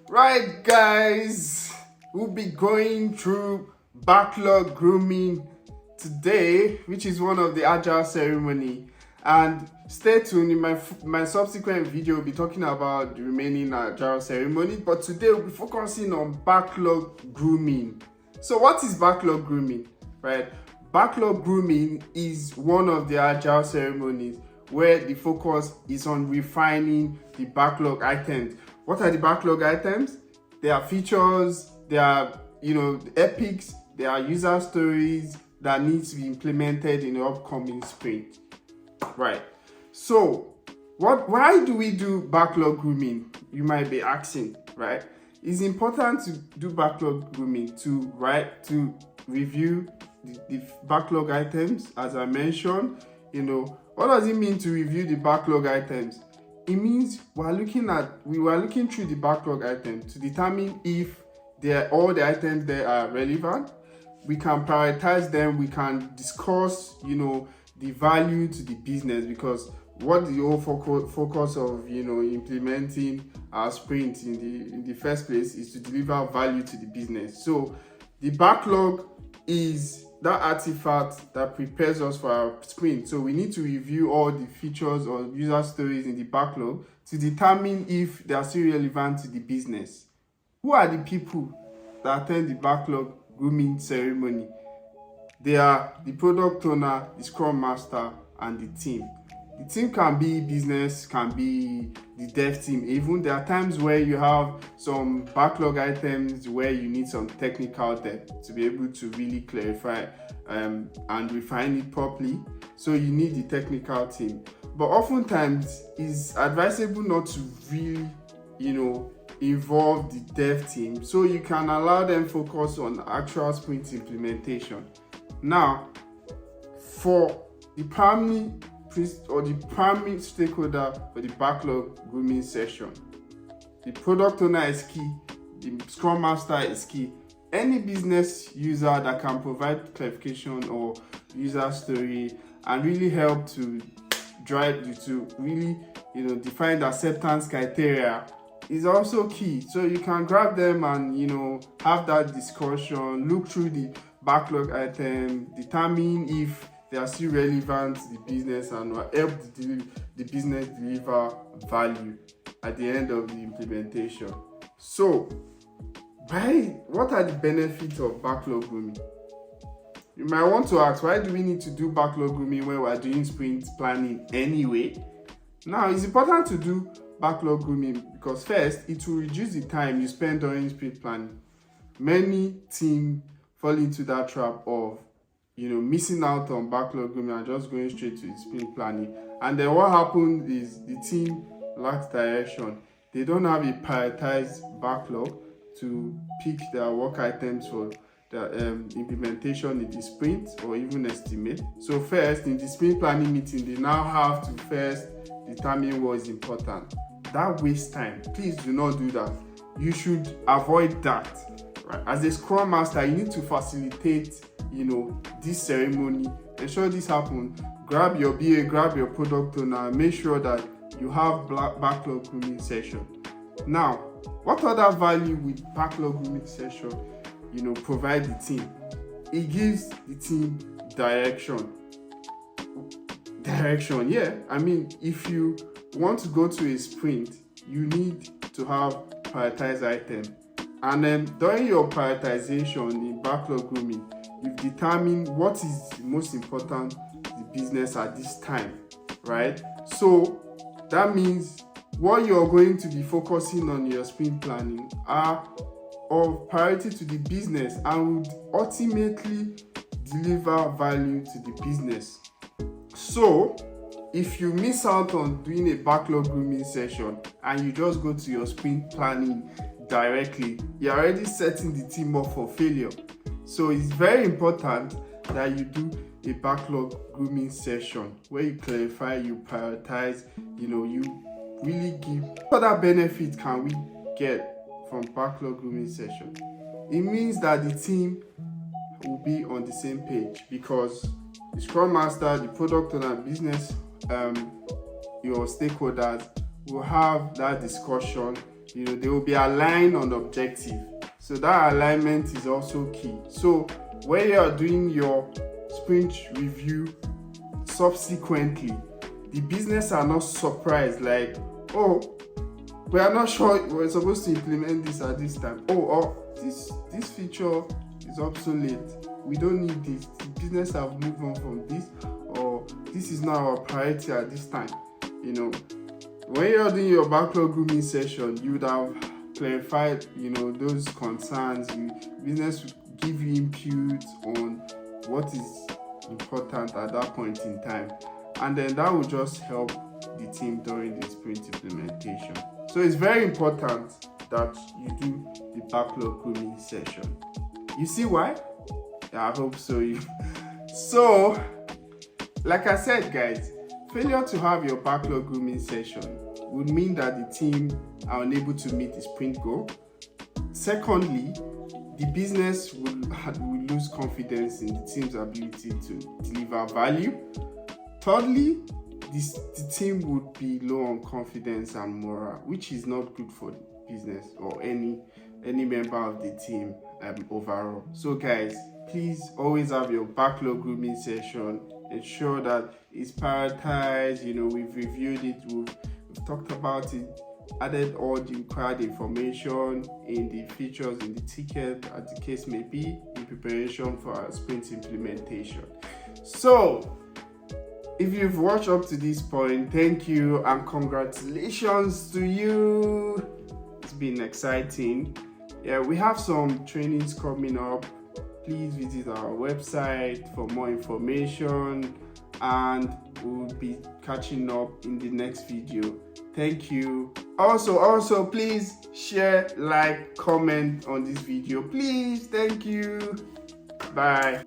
Right, guys, we'll be going through backlog grooming today, which is one of the Agile ceremony. And stay tuned, in my subsequent video, we'll be talking about the remaining Agile ceremony. But today we'll be focusing on backlog grooming. So what is backlog grooming, right? Backlog grooming is one of the Agile ceremonies where the focus is on refining the backlog items. What are the backlog items? They are features, they are, epics, they are user stories that need to be implemented in the upcoming sprint. Right. So, why do we do backlog grooming? You might be asking, right? It's important to do backlog grooming to review the backlog items, as I mentioned. What does it mean to review the backlog items? It means we were looking through the backlog items to determine if all the items there are relevant. We can prioritize them. We can discuss, the value to the business, because what the whole focus of implementing our sprint in the first place is to deliver value to the business. So the backlog is that artifact that prepares us for our sprint. So we need to review all the features or user stories in the backlog to determine if they are still relevant to the business. Who are the people that attend the backlog grooming ceremony? They are the product owner, the scrum master, and the team. The team can be business, can be the dev team. Even there are times where you have some backlog items where you need some technical depth to be able to really clarify and refine it properly. So you need the technical team. But oftentimes it's advisable not to really, involve the dev team. So you can allow them focus on actual sprint implementation. Now, for the primary stakeholder for the backlog grooming session, the product owner is key, the scrum master is key. Any business user that can provide clarification or user story and really help to drive you to really define the acceptance criteria is also key. So you can grab them and have that discussion, look through the backlog item, determine if they are still relevant to the business and will help the business deliver value at the end of the implementation. So, what are the benefits of backlog grooming? You might want to ask, why do we need to do backlog grooming when we're doing sprint planning anyway? Now, it's important to do backlog grooming because first, it will reduce the time you spend during sprint planning. Many teams fall into that trap of missing out on backlog grooming and just going straight to the sprint planning. And then what happens is the team lacks direction. They don't have a prioritized backlog to pick their work items for the implementation in the sprint or even estimate. So first, in the sprint planning meeting, they now have to first determine what is important. That wastes time. Please do not do that. You should avoid that. Right? As a scrum master, you need to facilitate this ceremony. Ensure this happens. Grab your BA, grab your product owner, make sure that you have backlog grooming session. Now, what other value with backlog grooming session provide the team? It gives the team direction. Yeah. I mean, if you want to go to a sprint, you need to have prioritized item. And then during your prioritization in backlog grooming, you've determined what is the most important to the business at this time, right? So that means what you're going to be focusing on your sprint planning are of priority to the business and would ultimately deliver value to the business. So if you miss out on doing a backlog grooming session and you just go to your sprint planning directly, you're already setting the team up for failure. So it's very important that you do a backlog grooming session where you clarify, you prioritize, you really give. What other benefits can we get from backlog grooming session? It means that the team will be on the same page because the scrum master, the product owner, business, your stakeholders will have that discussion they will be aligned on objective. So that alignment is also key. So when you are doing your sprint review subsequently, the business are not surprised like, oh, we are not sure we're supposed to implement this at this time. Oh, or this feature is obsolete. We don't need this. The business have moved on from this, or this is not our priority at this time. When you're doing your backlog grooming session, you would have clarified, those concerns. Business will give you input on what is important at that point in time, and then that will just help the team during the sprint implementation. So it's very important that you do the backlog grooming session. You see why? Yeah, I hope so. So, like I said, guys, failure to have your backlog grooming session would mean that the team are unable to meet the sprint goal. Secondly, the business will lose confidence in the team's ability to deliver value. Thirdly, the team would be low on confidence and morale, which is not good for the business or any member of the team overall. So guys, please always have your backlog grooming session. Ensure that it's prioritized. We've reviewed it, we've talked about it, added all the required information in the features, in the ticket, as the case may be, in preparation for our sprint implementation. So if you've watched up to this point, thank you and congratulations to you. It's been exciting. Yeah, we have some trainings coming up. Please visit our website for more information, and we'll be catching up in the next video. Thank you. Also, please share, like, comment on this video. Please, thank you. Bye.